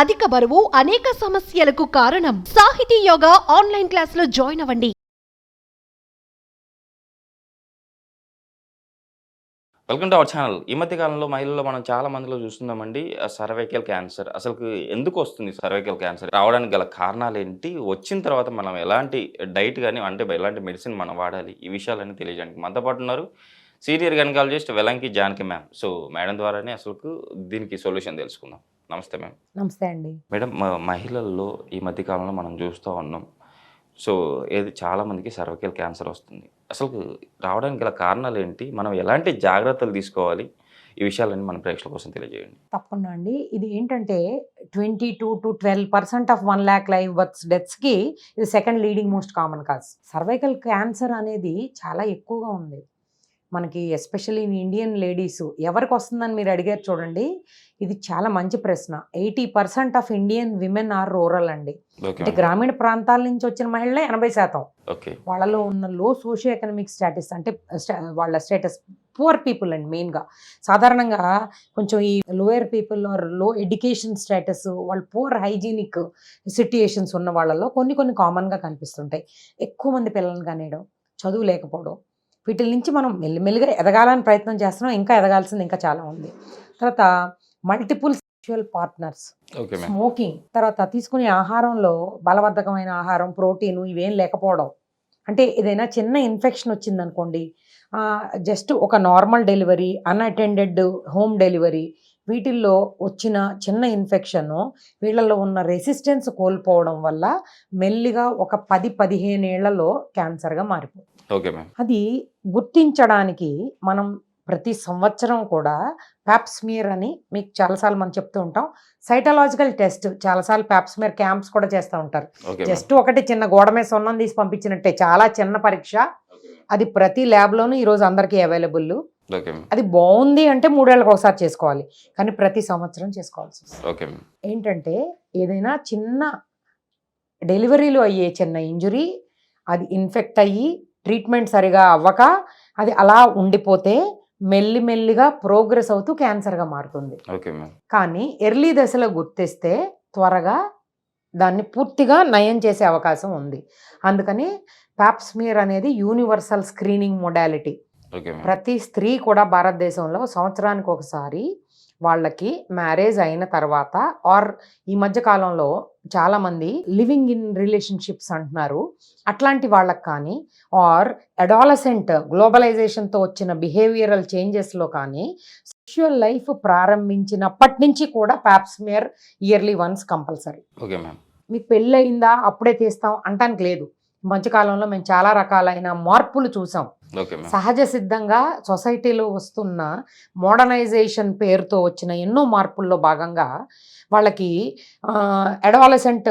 అధిక బరువు అనేక సమస్యలకు కారణం. సాహితీ యోగా ఆన్లైన్ క్లాసులో జాయిన్ అవ్వండి. Welcome to our channel. ఈ మధ్య కాలంలో మహిళల్లో మనం చాలా మందిలో చూస్తున్నామండి సర్వైకల్ క్యాన్సర్. అసలుకి ఎందుకు వస్తుంది సర్వైకల్ క్యాన్సర్? రావడానికి గల కారణాలేంటి? వచ్చిన తర్వాత మనం ఎలాంటి డైట్ గాని అంటే ఎలాంటి మెడిసిన్ మనం వాడాలి? ఈ విషయాలన్నీ తెలియజేయడానికి మనతో పాటు ఉన్నారు senior gynaecologist Velanki Janaki ma'am. So madam ద్వారానే అసలుకు దీనికి సొల్యూషన్ తెలుసుకుందాం. నమస్తే మ్యామ్. నమస్తే అండి. మేడం, మహిళల్లో ఈ మధ్య కాలంలో మనం చూస్తూ ఉన్నాం. సో ఏది చాలామందికి సర్వైకల్ క్యాన్సర్ వస్తుంది. అసలు రావడానికి గల కారణాలు ఏంటి? మనం ఎలాంటి జాగ్రత్తలు తీసుకోవాలి? ఈ విషయాలన్నీ మన ప్రేక్షకుల కోసం తెలియజేయండి. తప్పకుండా అండి. ఇది ఏంటంటే 22% ఆఫ్ 1 lakh లైవ్ బర్త్స్ డెత్స్కి ఇది second leading most common cause. Cervical cancer అనేది చాలా ఎక్కువగా ఉంది మనకి, ఎస్పెషల్లీ ఇన్ ఇండియన్ లేడీస్. ఎవరికి వస్తుందని మీరు అడిగారు చూడండి, ఇది చాలా మంచి ప్రశ్న. 80% of Indian women are rural అండి. అంటే గ్రామీణ ప్రాంతాల నుంచి వచ్చిన మహిళలే 80%. వాళ్ళలో ఉన్న లో సోషియో ఎకనామిక్ స్టేటస్, అంటే వాళ్ళ స్టేటస్ పూర్ పీపుల్ అండి. మెయిన్గా సాధారణంగా కొంచెం ఈ లోయర్ పీపుల్ ఆర్ లో ఎడ్యుకేషన్ స్టేటస్, వాళ్ళు పూర్ హైజీనిక్ సిట్యుయేషన్స్ ఉన్న వాళ్ళలో కొన్ని కామన్గా కనిపిస్తుంటాయి. ఎక్కువ మంది పిల్లల్ని కనేయడం, చదువు లేకపోవడం, వీటి నుంచి మనం మెల్లిమెల్లిగా ఎదగాలని ప్రయత్నం చేస్తున్నాం. ఇంకా ఎదగాల్సింది ఇంకా చాలా ఉంది. తర్వాత మల్టిపుల్ సెక్షువల్ పార్ట్నర్స్, స్మోకింగ్, తర్వాత తీసుకునే ఆహారంలో బలవర్ధకమైన ఆహారం, ప్రోటీను ఇవేం లేకపోవడం. అంటే ఏదైనా చిన్న ఇన్ఫెక్షన్ వచ్చిందనుకోండి, జస్ట్ ఒక normal delivery, unattended home delivery, వీటిల్లో వచ్చిన చిన్న ఇన్ఫెక్షన్ వీళ్ళలో ఉన్న రెసిస్టెన్స్ కోల్పోవడం వల్ల మెల్లిగా ఒక 10-15 ఏళ్లలో క్యాన్సర్గా మారిపోతుంది. అది గుర్తించడానికి మనం ప్రతి సంవత్సరం కూడా ప్యాప్స్మియర్ అని మీకు చాలాసార్లు మనం చెప్తూ ఉంటాం. సైటలాజికల్ టెస్ట్ చాలాసార్లు ప్యాప్స్మియర్ క్యాంప్స్ కూడా చేస్తూ ఉంటారు. జస్ట్ ఒకటి చిన్న గోడ మీద సున్నం తీసి పంపించినట్టే, చాలా చిన్న పరీక్ష. అది ప్రతి ల్యాబ్లోనూ ఈరోజు అందరికీ అవైలబుల్. అది బాగుంది అంటే 3 ఏళ్ళకి ఒకసారి చేసుకోవాలి, కానీ ప్రతి సంవత్సరం చేసుకోవాల్సి వస్తుంది. ఏంటంటే ఏదైనా చిన్న డెలివరీలో అయ్యే చిన్న ఇంజురీ, అది ఇన్ఫెక్ట్ అయ్యి ట్రీట్మెంట్ సరిగా అవ్వక అది అలా ఉండిపోతే మెల్లిమెల్లిగా ప్రోగ్రెస్ అవుతూ క్యాన్సర్గా మారుతుంది. కానీ ఎర్లీ దశలో గుర్తిస్తే త్వరగా దాన్ని పూర్తిగా నయం చేసే అవకాశం ఉంది. అందుకని ప్యాప్స్మియర్ అనేది యూనివర్సల్ స్క్రీనింగ్ మొడాలిటీ. ప్రతి స్త్రీ కూడా భారతదేశంలో సంవత్సరానికి ఒకసారి వాళ్ళకి మ్యారేజ్ అయిన తర్వాత, ఆర్ ఈ మధ్య కాలంలో చాలామంది లివింగ్ ఇన్ రిలేషన్షిప్స్ అంటున్నారు, అట్లాంటి వాళ్ళకి కానీ, ఆర్ అడాలసెంట్ గ్లోబలైజేషన్తో వచ్చిన బిహేవియరల్ చేంజెస్లో కానీ, సెక్షువల్ లైఫ్ ప్రారంభించినప్పటి నుంచి కూడా ప్యాప్స్మియర్ ఇయర్లీ వన్స్ కంపల్సరీ. మీకు పెళ్ళి అయిందా అప్పుడే తీస్తాం అంటానికి లేదు. మధ్యకాలంలో మేము చాలా రకాలైన మార్పులు చూసాం. సహజ సిద్ధంగా సొసైటీలో వస్తున్న మోడర్నైజేషన్ పేరుతో వచ్చిన ఎన్నో మార్పుల్లో భాగంగా వాళ్ళకి అడాలసెంట్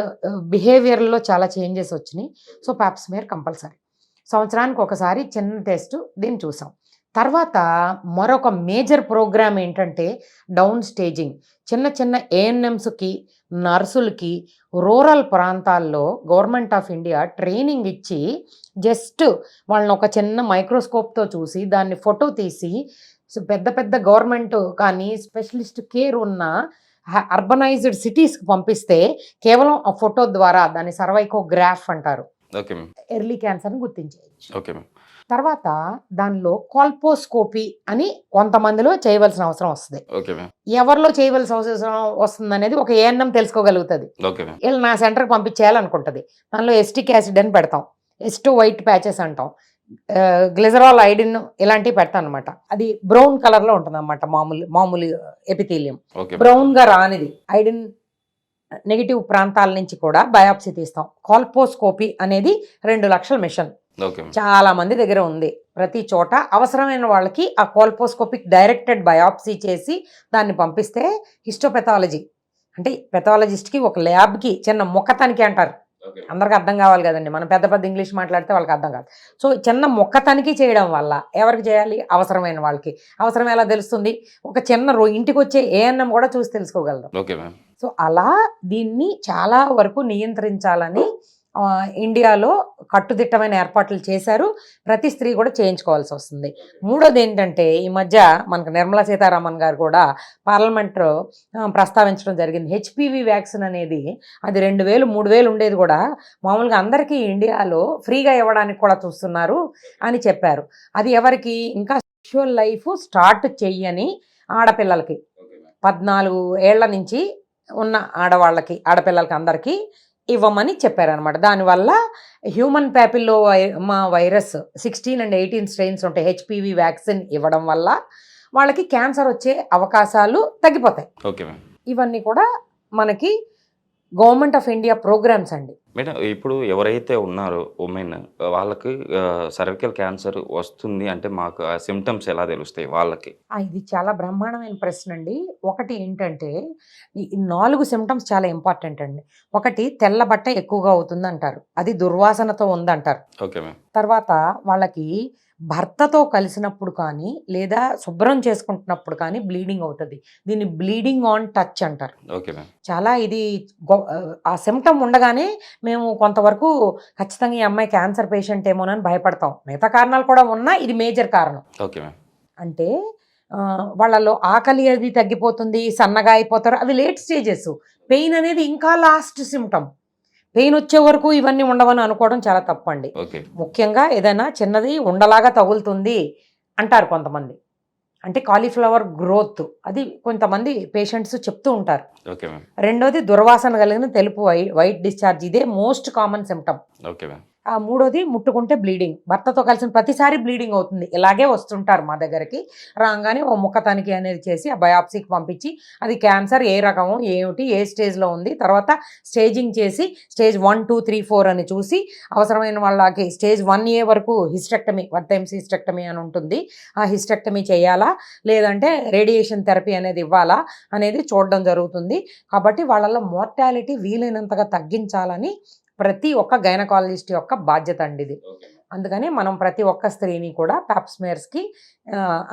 బిహేవియర్లో చాలా చేంజెస్ వచ్చినాయి. So Pap smear compulsory. సంవత్సరానికి ఒకసారి చిన్న టెస్ట్ దీన్ని చూసాం. తర్వాత మరొక మేజర్ ప్రోగ్రామ్ ఏంటంటే డౌన్ స్టేజింగ్. చిన్న ఏఎన్ఎంస్కి, నర్సులకి రూరల్ ప్రాంతాల్లో గవర్నమెంట్ ఆఫ్ ఇండియా ట్రైనింగ్ ఇచ్చి జస్ట్ వాళ్ళని ఒక చిన్న మైక్రోస్కోప్తో చూసి దాన్ని ఫోటో తీసి పెద్ద గవర్నమెంట్ కానీ స్పెషలిస్ట్ కేర్ ఉన్న అర్బనైజ్డ్ సిటీస్కి పంపిస్తే కేవలం ఆ ఫోటో ద్వారా, దాన్ని సర్వైకోగ్రాఫ్ అంటారు, ఎర్లీ క్యాన్సర్ని గుర్తించేయచ్చు. తర్వాత దానిలో కాల్పోస్కోపీ అని కొంతమందిలో చేయవలసిన అవసరం వస్తుంది. ఎవరిలో చేయవలసిన అవసరం వస్తుంది అనేది ఒక ఏఎన్ఎం తెలుసుకోగలుగుతుంది. వీళ్ళు నా సెంటర్కి పంపించేయాలనుకుంటుంది. దానిలో ఎస్టిక్ యాసిడ్ అని పెడతాం, ఎస్టో వైట్ ప్యాచెస్ అంటాం, గ్లిజరాల్ ఐడిన్ ఇలాంటివి పెడతాం అనమాట. అది బ్రౌన్ కలర్లో ఉంటుంది అన్నమాట. మామూలు ఎపిథీలియం బ్రౌన్గా రానిది. ఐడిన్ నెగిటివ్ ప్రాంతాల నుంచి కూడా బయాప్సీ తీస్తాం. కాల్పోస్కోపీ అనేది 2 లక్షల మిషన్ చాలా మంది దగ్గర ఉంది. ప్రతి చోట అవసరమైన వాళ్ళకి ఆ కోల్పోస్కోపిక్ డైరెక్టెడ్ బయాప్సీ చేసి దాన్ని పంపిస్తే హిస్టోపెథాలజీ, అంటే పెథాలజిస్ట్కి ఒక ల్యాబ్కి చిన్న మొక్క తనిఖీ అంటారు. అందరికి అర్థం కావాలి కదండి, మనం పెద్ద ఇంగ్లీష్ మాట్లాడితే వాళ్ళకి అర్థం కాదు. సో చిన్న మొక్క తనిఖీ చేయడం వల్ల ఎవరికి చేయాలి? అవసరమైన వాళ్ళకి. అవసరం ఎలా తెలుస్తుంది? ఒక చిన్న ఇంటికి వచ్చే ఏఎన్ఎం కూడా చూసి తెలుసుకోగలరు. సో అలా దీన్ని చాలా వరకు నియంత్రించాలని ఇండియాలో కట్టుదిట్టమైన ఏర్పాట్లు చేశారు. ప్రతి స్త్రీ కూడా చేయించుకోవాల్సి వస్తుంది. మూడోది ఏంటంటే ఈ మధ్య మనకు నిర్మలా సీతారామన్ గారు కూడా పార్లమెంట్లో ప్రస్తావించడం జరిగింది. హెచ్పివి వ్యాక్సిన్ అనేది అది 2000 3000 ఉండేది కూడా మామూలుగా అందరికీ ఇండియాలో ఫ్రీగా ఇవ్వడానికి కూడా చూస్తున్నారు అని చెప్పారు. అది ఎవరికి ఇంకా సెక్షువల్ లైఫ్ స్టార్ట్ చెయ్యని ఆడపిల్లలకి 14 ఏళ్ల నుంచి ఉన్న ఆడపిల్లలకి అందరికీ ఇవ్వమని చెప్పారనమాట. దానివల్ల హ్యూమన్ ప్యాపిల్లో వైరస్ 16 and 18 స్ట్రెయిన్స్ ఉంటాయి. హెచ్పివి వ్యాక్సిన్ ఇవ్వడం వల్ల వాళ్ళకి క్యాన్సర్ వచ్చే అవకాశాలు తగ్గిపోతాయి. Okay ma'am. ఇవన్నీ కూడా మనకి గవర్నమెంట్ ఆఫ్ ఇండియా ప్రోగ్రామ్స్ అండి. మేడం ఇప్పుడు ఎవరైతే ఉన్నారో ఉమెన్ వాళ్ళకి సర్వికల్ క్యాన్సర్ వస్తుంది అంటే మాకు ఆ సిమ్టమ్స్ ఎలా తెలుస్తాయి వాళ్ళకి? ఇది చాలా బ్రహ్మాండమైన ప్రశ్న అండి. ఒకటి ఏంటంటే ఈ 4 సిమ్టమ్స్ చాలా ఇంపార్టెంట్ అండి. ఒకటి తెల్ల బట్ట ఎక్కువగా అవుతుంది అంటారు, అది దుర్వాసనతో ఉందంటారు. Okay ma'am. తర్వాత వాళ్ళకి భర్తతో కలిసినప్పుడు కానీ లేదా శుభ్రం చేసుకుంటున్నప్పుడు కానీ బ్లీడింగ్ అవుతుంది. దీన్ని బ్లీడింగ్ ఆన్ టచ్ అంటారు. Okay ma'am. చాలా ఇది ఆ సిమ్టమ్ ఉండగానే మేము కొంతవరకు ఖచ్చితంగా ఈ అమ్మాయి క్యాన్సర్ పేషెంట్ ఏమోనని భయపడతాం. మిగతా కారణాలు కూడా ఉన్నా ఇది మేజర్ కారణం. Okay ma'am. అంటే వాళ్ళలో ఆకలి అది తగ్గిపోతుంది, సన్నగా అయిపోతారు, అవి లేట్ స్టేజెస్. పెయిన్ అనేది ఇంకా లాస్ట్ సిమ్టమ్. పెయిన్ వచ్చే వరకు ఇవన్నీ ఉండవని అనుకోవడం చాలా తప్పండి. ఓకే. ముఖ్యంగా ఏదైనా చిన్నది ఉండలాగా తగులుతుంది అంటారు కొంతమంది, అంటే కాలీఫ్లవర్ గ్రోత్, అది కొంతమంది పేషెంట్స్ చెప్తూ ఉంటారు. Okay ma'am. రెండోది దుర్వాసన కలిగిన తెలుపు వైట్ డిశ్చార్జ్, ఇదే most common symptom. Okay ma'am. మూడోది ముట్టుకుంటే బ్లీడింగ్. భర్తతో కలిసిన ప్రతిసారి బ్లీడింగ్ అవుతుంది. ఇలాగే వస్తుంటారు మా దగ్గరికి. రాగానే ఓ ముక్క తనిఖీ అనేది చేసి ఆ బయాప్సీకి పంపించి అది క్యాన్సర్ ఏ రకము ఏమిటి ఏ స్టేజ్లో ఉంది, తర్వాత స్టేజింగ్ చేసి స్టేజ్ 1 2 3 4 అని చూసి అవసరమైన వాళ్ళకి స్టేజ్ 1A వరకు హిస్టెక్టమీ, 1 times హిస్టెక్టమీ అని ఉంటుంది, ఆ హిస్టెక్టమీ చేయాలా లేదంటే రేడియేషన్ థెరపీ అనేది ఇవ్వాలా అనేది చూడడం జరుగుతుంది. కాబట్టి వాళ్ళలో మోర్టాలిటీ వీలైనంతగా తగ్గించాలని ప్రతి ఒక్క గైనకాలజిస్ట్ యొక్క బాధ్యత అండి ఇది. అందుకని మనం ప్రతి ఒక్క స్త్రీని కూడా ప్యాప్స్మేర్స్కి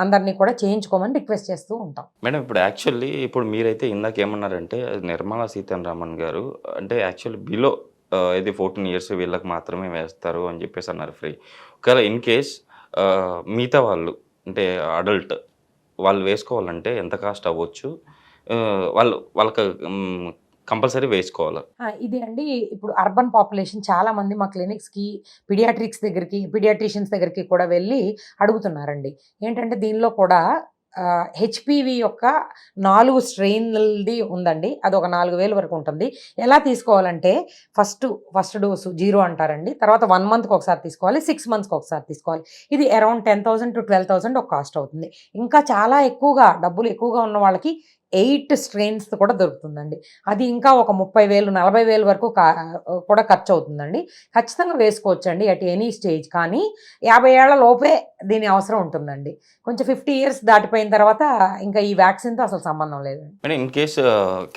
అందరినీ కూడా చేయించుకోమని రిక్వెస్ట్ చేస్తూ ఉంటాం. మేడం ఇప్పుడు యాక్చువల్లీ ఇప్పుడు మీరైతే ఇందాక ఏమన్నారంటే నిర్మలా సీతారామన్ గారు అంటే యాక్చువల్లీ బిలో ఇది 14 years వీళ్ళకి మాత్రమే వేస్తారు అని చెప్పేసి అన్నారు ఫ్రీ. ఒకవేళ ఇన్ కేస్ మిగతా వాళ్ళు అంటే అడల్ట్ వాళ్ళు వేసుకోవాలంటే ఎంత కాస్ట్ అవ్వచ్చు, వాళ్ళకి కంపల్సరీ వేసుకోవాలి? ఇది అండి, ఇప్పుడు అర్బన్ పాపులేషన్ చాలా మంది మా క్లినిక్స్కి పీడియాట్రిషియన్స్ దగ్గరికి కూడా వెళ్ళి అడుగుతున్నారండి. ఏంటంటే దీనిలో కూడా హెచ్పివి యొక్క 4 స్ట్రెయిన్లది ఉందండి. అది ఒక 4000 వరకు ఉంటుంది. ఎలా తీసుకోవాలంటే ఫస్ట్ డోసు 0 అంటారండి, తర్వాత 1 monthకి ఒకసారి తీసుకోవాలి, 6 monthsకి ఒకసారి తీసుకోవాలి. ఇది అరౌండ్ 10,000 to 12,000 ఒక కాస్ట్ అవుతుంది. ఇంకా చాలా ఎక్కువగా డబ్బులు ఎక్కువగా ఉన్న వాళ్ళకి 8 strains కూడా దొరుకుతుందండి. అది ఇంకా ఒక 30,000 40,000 వరకు కూడా ఖర్చు అవుతుందండి. ఖచ్చితంగా వేసుకోవచ్చండి అట్ ఎనీ స్టేజ్. కానీ 50 ఏళ్ల లోపే దీని అవసరం ఉంటుందండి. కొంచెం 50 years దాటిపోయిన తర్వాత ఇంకా ఈ వ్యాక్సిన్తో అసలు సంబంధం లేదండి. అంటే ఇన్ కేస్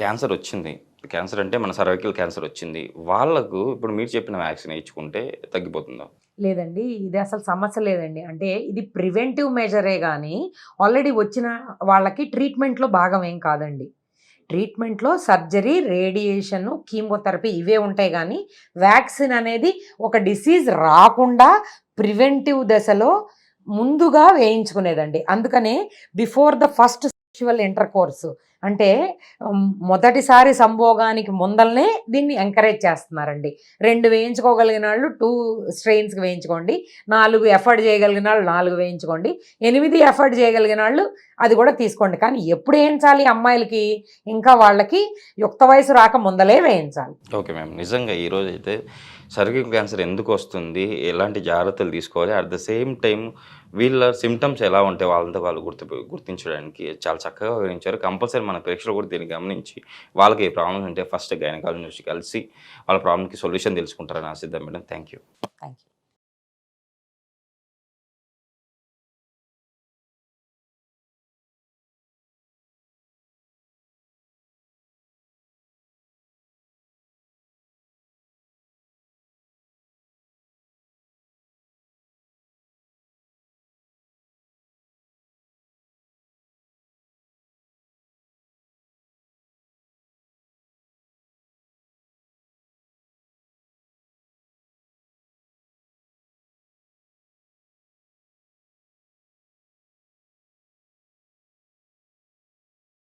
క్యాన్సర్ వచ్చింది, క్యాన్సర్ అంటే మన సర్వైకల్ క్యాన్సర్ వచ్చింది, వాళ్ళకు ఇప్పుడు మీరు చెప్పిన వ్యాక్సిన్ వేయించుకుంటే తగ్గిపోతుందా? లేదండి, ఇది అసలు సమస్య లేదండి. అంటే ఇది ప్రివెంటివ్ మెజరే కానీ ఆల్రెడీ వచ్చిన వాళ్ళకి ట్రీట్మెంట్లో భాగం ఏం కాదండి. ట్రీట్మెంట్లో సర్జరీ, రేడియేషన్, కీమోథెరపీ ఇవే ఉంటాయి. కానీ వ్యాక్సిన్ అనేది ఒక డిసీజ్ రాకుండా ప్రివెంటివ్ దశలో ముందుగా వేయించుకునేదండి. అందుకనే before the first sexual intercourse అంటే మొదటిసారి సంభోగానికి ముందల్నే దీన్ని ఎంకరేజ్ చేస్తున్నారండి. 2 వేయించుకోగలిగిన వాళ్ళు 2 strains వేయించుకోండి, 4 ఎఫర్ట్ చేయగలిగిన వాళ్ళు 4 వేయించుకోండి, 8 ఎఫర్ట్ చేయగలిగిన వాళ్ళు అది కూడా తీసుకోండి. కానీ ఎప్పుడు వేయించాలి అమ్మాయిలకి? ఇంకా వాళ్ళకి యుక్త వయసు రాక ముందలే వేయించాలి. Okay ma'am. నిజంగా ఈరోజు అయితే సర్వైకల్ క్యాన్సర్ ఎందుకు వస్తుంది, ఎలాంటి జాగ్రత్తలు తీసుకోవాలి, అట్ ద సేమ్ టైం వీళ్ళ సిమ్టమ్స్ ఎలా ఉంటాయి వాళ్ళంతా వాళ్ళు గుర్తించడానికి చాలా చక్కగా వివరించారు. కంపల్సరీ మన ప్రేక్షకులు కూడా దీన్ని గమనించి వాళ్ళకి ఏ ప్రాబ్లమ్స్ ఉంటే ఫస్ట్ గైనకాలజిస్ట్ కలిసి వాళ్ళ ప్రాబ్లమ్కి సొల్యూషన్ తెలుసుకుంటారని ఆశిద్దాం మేడం. Thank you.